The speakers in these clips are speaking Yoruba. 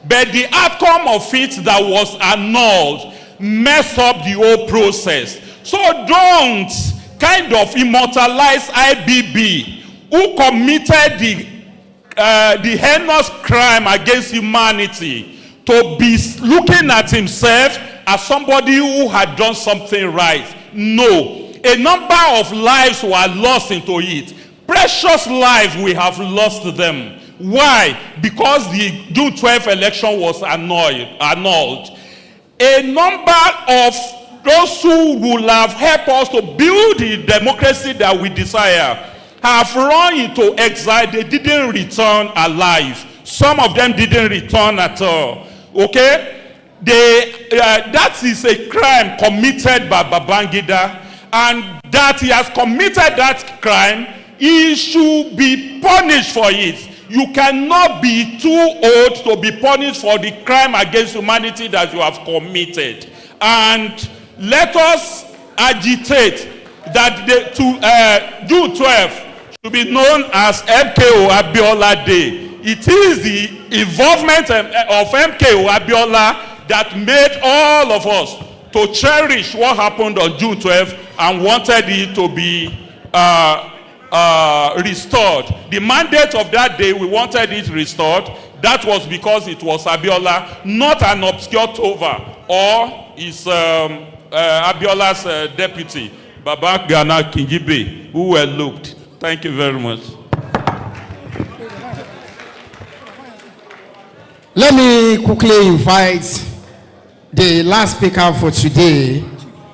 But the outcome of it that was annulled messed up the whole process. So don't kind of immortalize IBB, who committed the heinous crime against humanity, to be looking at himself as somebody who had done something right. No. A number of lives were lost into it. Precious lives, we have lost them. Why? Because the June 12th election was annulled. A number of those who will have helped us to build the democracy that we desire have run into exile. They didn't return alive. Some of them didn't return at all. Okay? That is a crime committed by Babangida, and that he has committed that crime, he should be punished for it. You cannot be too old to be punished for the crime against humanity that you have committed. And let us agitate that June 12th should be known as MKO Abiola Day. It is the involvement of MKO Abiola that made all of us to cherish what happened on June 12th and wanted it to be restored. The mandate of that day, we wanted it restored. That was because it was Abiola, not an obscure Tova or his Abiola's deputy, Baba Gana Kingibe, who were looked. Thank you very much. Let me quickly invite the last speaker for today,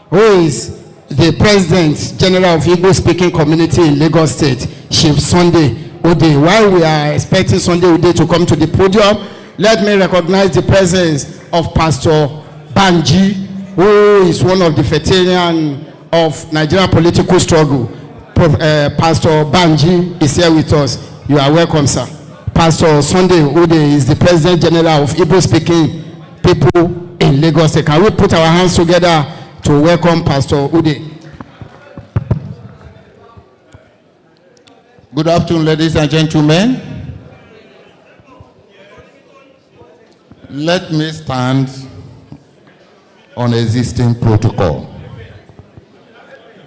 who is the President General of Igbo Speaking Community in Lagos State, Chief Sunday Ode. While we are expecting Sunday Ode to come to the podium, let me recognize the presence of Pastor Banji, who is one of the veterans of Nigerian political struggle. Pastor Banji is here with us. You are welcome, sir. Pastor Sunday Ode is the President General of Igbo Speaking people in Lagos State. Can we put our hands together to welcome Pastor Ode? Good afternoon, ladies and gentlemen. Let me stand on existing protocol.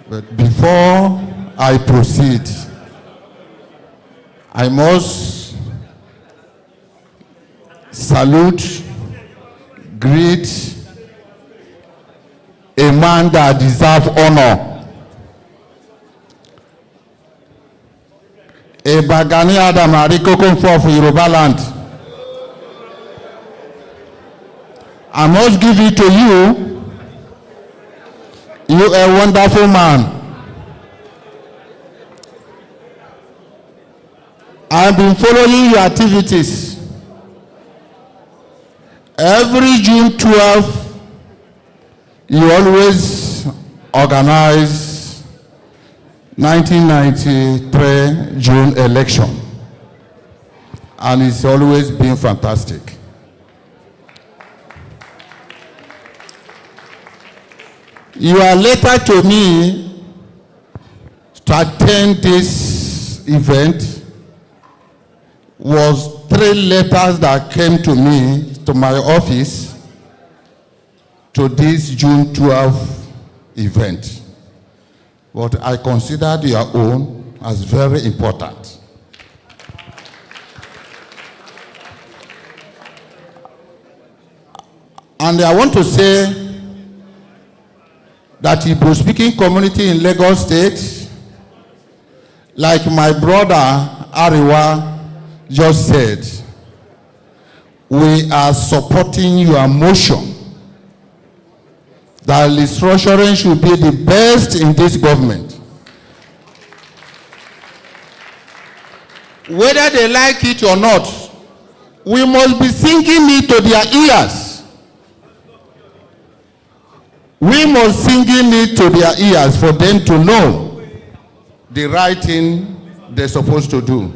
But before I proceed, I must salute, greet a man that deserves honor. A Bagani Adam Arikoko for Yoruba land. I must give it to you. You are a wonderful man. I've been following your activities. Every June 12th, you always organize 1993 June election. And it's always been fantastic. Your letter to me to attend this event was 3 letters that came to me, to my office, to this June 12th event. But I considered your own as very important. And I want to say that Igbo speaking community in Lagos State, like my brother Ariwa just said, we are supporting your motion that restructuring should be the best in this government. Whether they like it or not, we must be singing it to their ears. We must singing it to their ears for them to know the right thing they're supposed to do.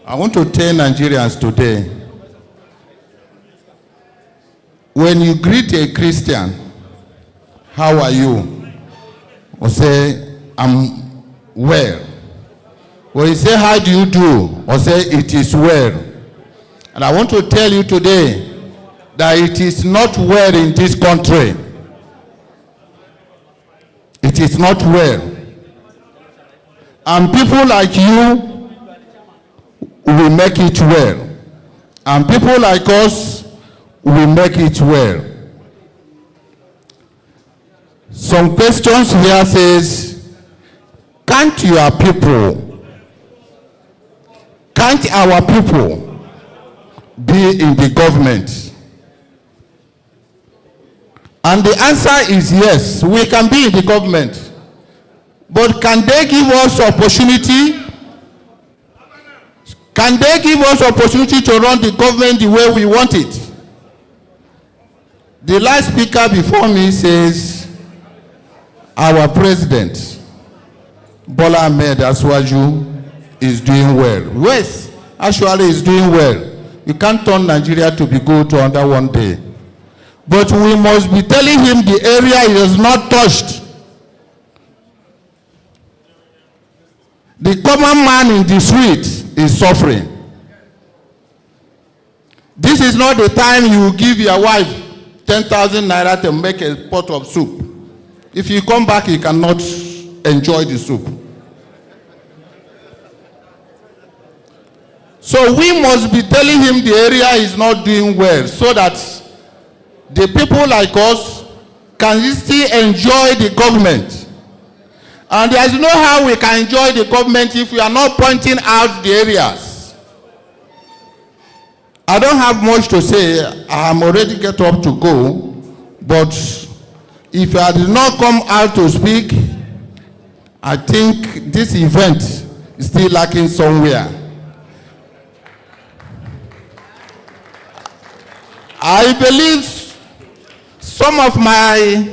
I want to tell Nigerians today, when you greet a Christian, how are you? Or say, I'm well. When you say, how do you do? Or say, it is well. And I want to tell you today that it is not well in this country. It is not well. And people like you will make it well. And people like us will make it well. Some questions here says, can't our people be in the government? And the answer is yes, we can be in the government. But can they give us opportunity? Can they give us opportunity to run the government the way we want it? The last speaker before me says, our president, Bola Ahmed Asiwaju, is doing well. Yes, actually is doing well. You can't turn Nigeria to be good to under one day. But we must be telling him the area he has not touched. The common man in the street is suffering. This is not the time you give your wife 10,000 naira to make a pot of soup. If you come back, you cannot enjoy the soup. So we must be telling him the area is not doing well so that the people like us can still enjoy the government. And there is no how we can enjoy the government if we are not pointing out the areas. I don't have much to say. I am already get up to go. But if I did not come out to speak, I think this event is still lacking somewhere. I believe some of my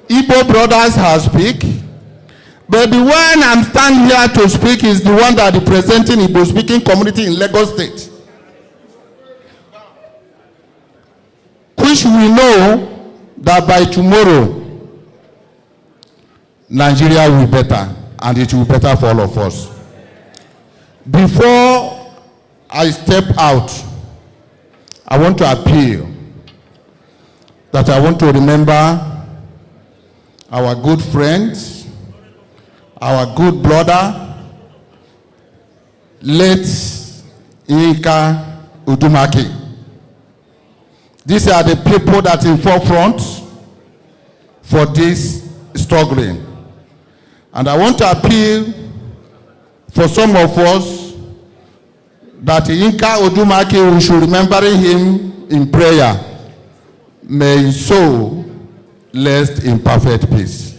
Igbo brothers have speak, but the one I'm standing here to speak is the one that representing Igbo speaking community in Lagos State, which we know that by tomorrow Nigeria will be better, and it will be better for all of us. Before I step out, I want to appeal that I want to remember our good friends, our good brother, late Yinka Udumaki. These are the people that are in forefront for this struggling. And I want to appeal for some of us that Yinka Udumaki, we should remember him in prayer. May his soul rest in perfect peace.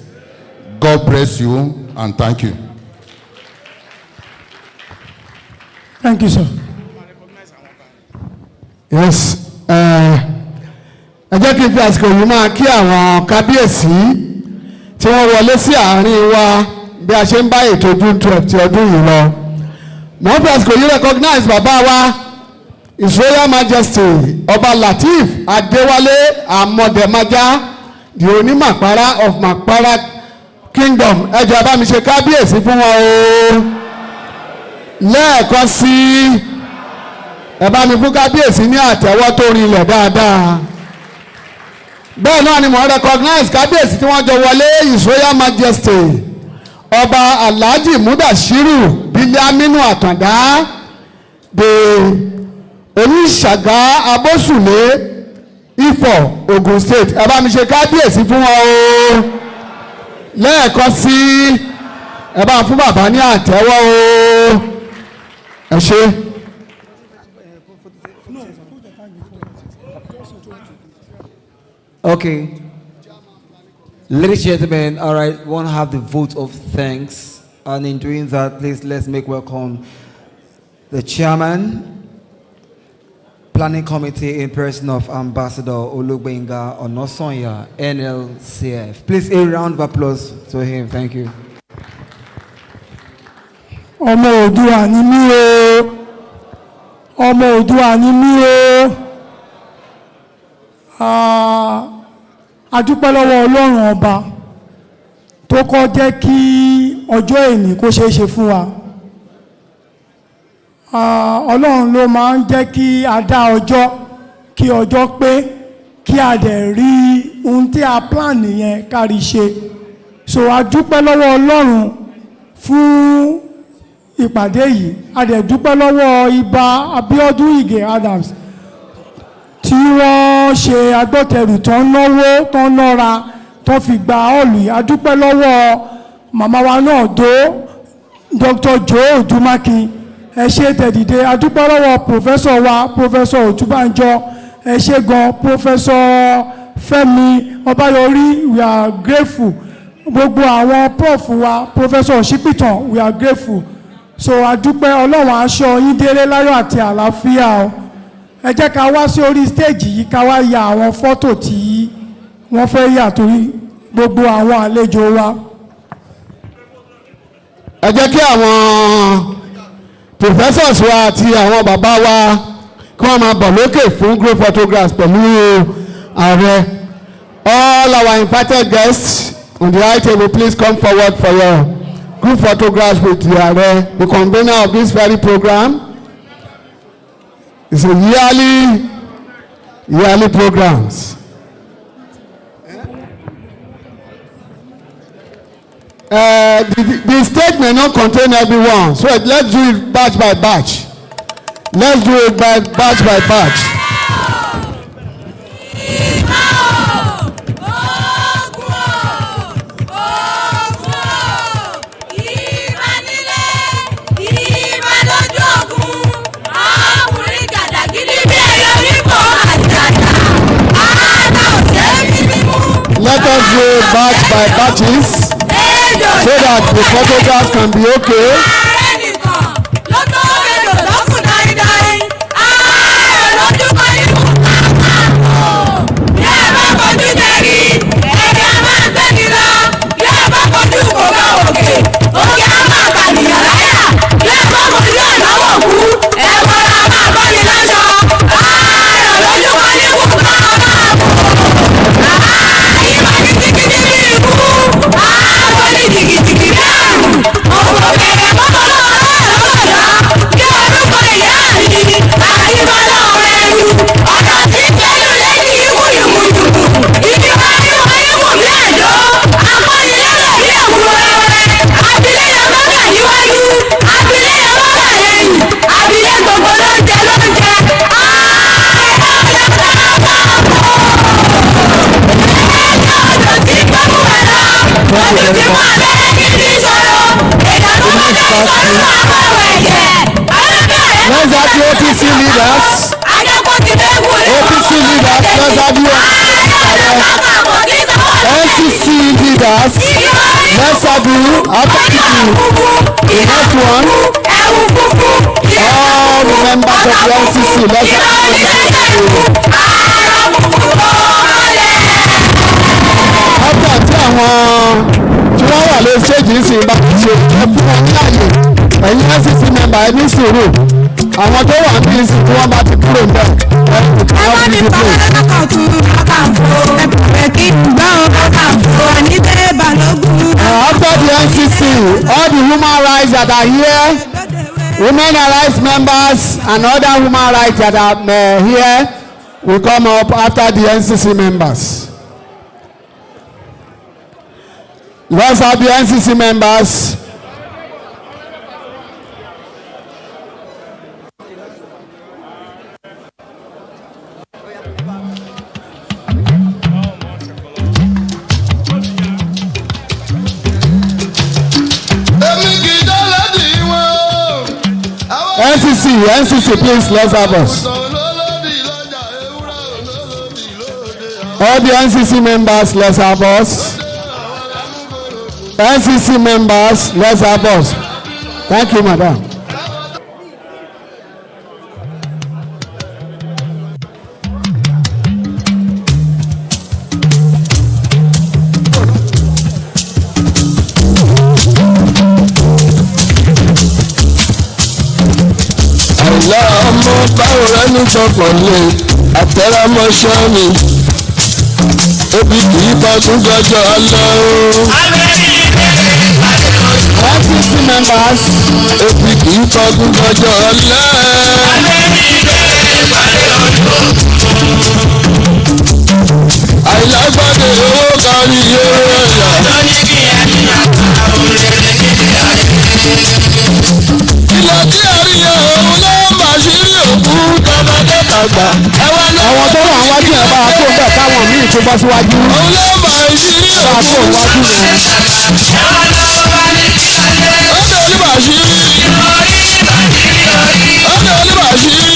God bless you and thank you. Thank you, sir. Yes. Ẹ jẹ́ kí n fi àsìkò yìí máa kí àwọn kábíyèsí tí wọ́n wọlé sí àárín wa bí a ṣe ń bá ètò June 12 ti ọdún yìí lọ. Mo ń fi àsìkò yìí recognize bàbá wa His Royal Majesty Ọba Lateef Adéwálé Amọ̀dẹ̀májá, the Onímàpárá of Màpárá Kingdom. Ẹ jọ̀ọ́ bá mi ṣe kábíyèsí fún wọn o. Lẹ́ẹ̀kan sí ẹ bá mi fún kábíyèsí ní àtẹ́wọ́ tó rinlẹ̀ dáadáa. Bẹ́ẹ̀ náà ni mo recognize kábíyèsí tí wọ́n jọ wọlé His Royal Majesty Ọba Alhaji Mudashiru Biliaminu Àtàndá, the Oníṣàgá Abósùlé Ifọ̀ Ogun State. Ẹ bá mi ṣe kábíyèsí fún wọn o. Lẹ́ẹ̀kan sí ẹ bá fún bàbá ní àtẹ́wọ́ o. Ẹ ṣé. Okay. Ladies and gentlemen, all right, one have the vote of thanks. And in doing that, please let's make welcome the chairman, planning committee in person of Ambassador Olugbenga Onosonya, NLCF. Please a round of applause to him. Thank you. Ọmọ Oodua ni mí o. Ọmọ Oodua ni mí o. A dúpẹ́ lọ́wọ́ Ọlọ́run ọba tó kọ́ jẹ́ kí ọjọ́ èní kó ṣeé ṣe fún wa. Ọlọ́run ló máa ń jẹ́ kí a dá ọjọ́ kí ọjọ́ pé kí a dẹ̀ rí ohun tí a plan nìyẹn kárí ṣe. So a dúpẹ́ lọ́wọ́ Ọlọ́run fún ìpàdé yìí. A dẹ̀ dúpẹ́ lọ́wọ́ Ìbà Abíọ́dún Ìgè Adams tí wọ́n ṣe agbọ́tẹrù tó ń náwó tó ń nọ́ra tó fi gba ọ̀lù yìí. A dúpẹ́ lọ́wọ́ màmá wa náà Dr. Joe Odumaki, ẹ ṣé tẹ̀dìde. A dúpẹ́ lọ́wọ́ professor wa Professor Otubanjo, ẹ ṣé gan. Professor Fẹ́mi Ọbáyọrí, we are grateful. Gbogbo àwọn prof wa Professor Shipitan, we are grateful. So a dúpẹ́, Ọlọ́run aṣọ yín délé láyọ̀ àti àlàáfíà o. Ẹ jẹ́ ká wá sí orí stage yìí ká wá ya àwọn fọ́tò tí wọ́n fẹ́ yà torí gbogbo àwọn àlejò wa. Ẹ jẹ́ kí àwọn professors wa àti àwọn bàbá wa kí wọ́n máa bọ̀ lókè fún group photographs pẹ̀lú ààrẹ. All our invited guests on the high table, please come forward for your group photographs with the ààrẹ, the convener of this very program. It's a yearly programs. The stage may not contain everyone, so let's do it batch by batch. Let's do it by batch by batch. Let us do it batch by batches so that the photographs can be okay. Let's have the OPC leaders. OPC leaders, let's have you. NCC leaders, let's have you. After the next one, all members of the NCC, let's have you. After tí àwọn tí wọ́n wà lórí stage yìí sì bá ti ṣe ẹ fún wọn ní àyè ẹ̀yin NCC member ẹ ní sùúrù àwọn tó wà ní ìsìn tí wọ́n bá ti kúrò níbẹ̀ ẹ kò wá bí dípò. After the NCC, all the human rights that are here, women rights members and other human rights that are here will come up after the NCC members. Let's have the NCC members. NCC, please, let's have us. All the NCC members, let's have us. NCC members, let's have us. Thank you, madam. ọmọ báwo rẹ ní tọkànlé àtẹrámọṣẹ́ mi obì kì í bá tún jọjọ lọ. FCC members. Ebi kì í kọjú lọ́jọ́ ọ̀la. Àìlágbádé owó kárí owó ẹ̀yà. Ìlà tí a rí yẹn òun ló máa ṣírí òkú tọmọdé tàgbà. Àwọn tó wà wájú ẹ̀ bá a tó bẹ̀ káwọn míì tó bọ́ síwájú. Òun ló máa ṣírí òkú. Bá a tó wájú yẹn. Ọ̀dọ̀ oníbàṣírí. Ọ̀dọ̀ oníbàṣírí.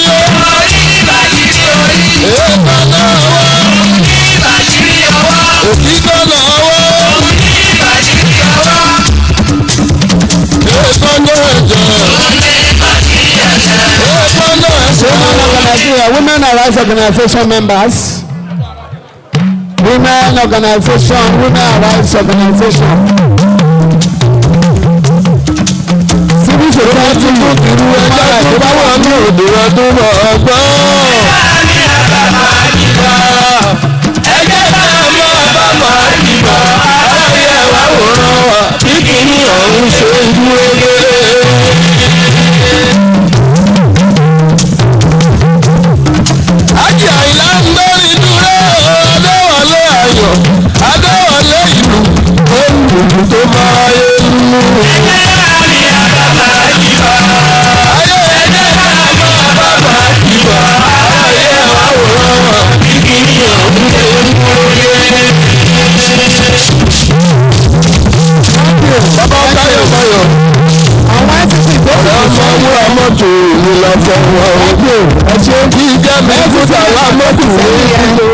Èèpà náà wá. Òkìkọ́ náà wá. Èèpà náà jẹ́. Èèpà náà ṣe. Women Rights Organization members. Women Organization, Women Rights Organization. Civil society irú ẹjọ́ tó bá wà ní òde ọdún mọ̀ ọgbọ́n. Ẹgbẹ́ náà mọ́ bàbá ìgbà. Ayé wa wòran wa. Bí kìíní ọ̀hún ṣe ń dúró lé. Ájì Àyìnlá ń lórí dúró. Adéwọlé ayọ̀. Adéwọlé ìlú. Ó ń dùdú tó máa yé lú. Ẹgbẹ́ náà ni àbàbà ìgbà. Ayé ẹgbẹ́ náà mọ́ bàbá ìgbà. Ayé wa wòran wa. Bí kìíní ọ̀hún ṣe ń dúró lé. Bàbá Báyọ̀ Báyọ̀. Àwọn FCC tó kù. Ọmọ wúrà mọ́tò ìlú lọ fọwọ́ ojú. Ẹ̀ṣẹ̀ kí jẹ́ mẹ́fúta lámọ́tò ìlú.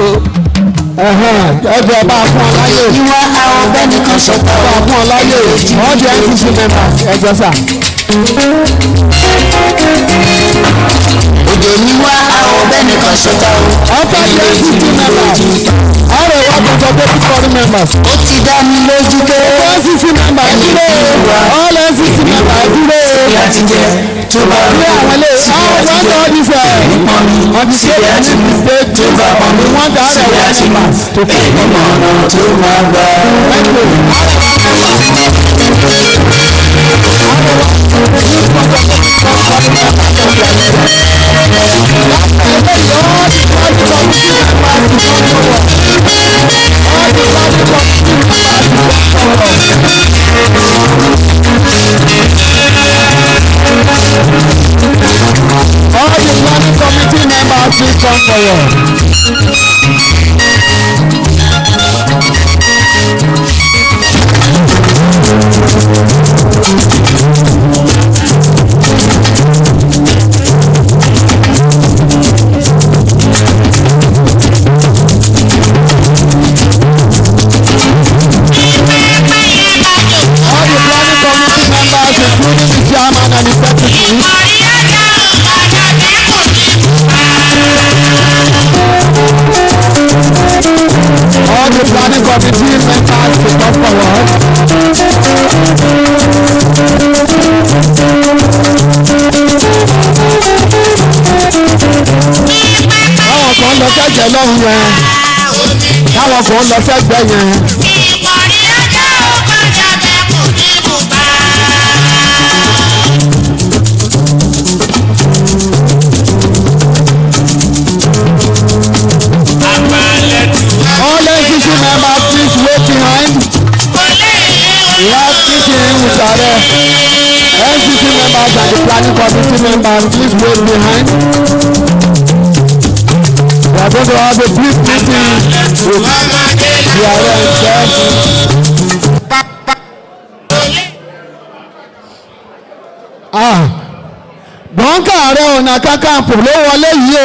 Ẹjọ́ bá a fún ọ láyè. Ìwà àwọn bẹ́ẹ̀ nìkan ṣọ̀tọ̀. Bá a fún ọ láyè. All the FCC members ẹjọ́ sà. Òjò ní wá àwọn bẹ́ẹ̀ nìkan ṣọ̀tọ̀. After the FCC members. All the work of the body members. Ó ti dá mi lójú pé FCC members dúró. All FCC members dúró. bí a ti jẹ tó bá Ilé rú àwọn ilé. síbi a ti Wọ́n jẹ tọ́ ní sẹ́. nípọn ní On the síbi a ti mú tó bá pọn ní wọ́n dá rẹ̀ síbi a wọ́n ti mú ẹni mọ̀ ọ̀nà tó máa gbà. All the planning committee members please come forward. All the planning committee members including the chairman and the secretary. All the planning committee members to come forward. Táwọn kan lọ sẹ́gbẹ̀ẹ́ lọ́hùn yẹn. Táwọn kan lọ sẹ́gbẹ̀ẹ́ yẹn. All FCC members please wait behind. We have meeting with our FCC members and the planning committee members please wait behind. We are going to have a brief meeting with the area himself. Bọ́ńkà Ààrẹ Ọ̀nà Kakanfò ló wọlé yìí o.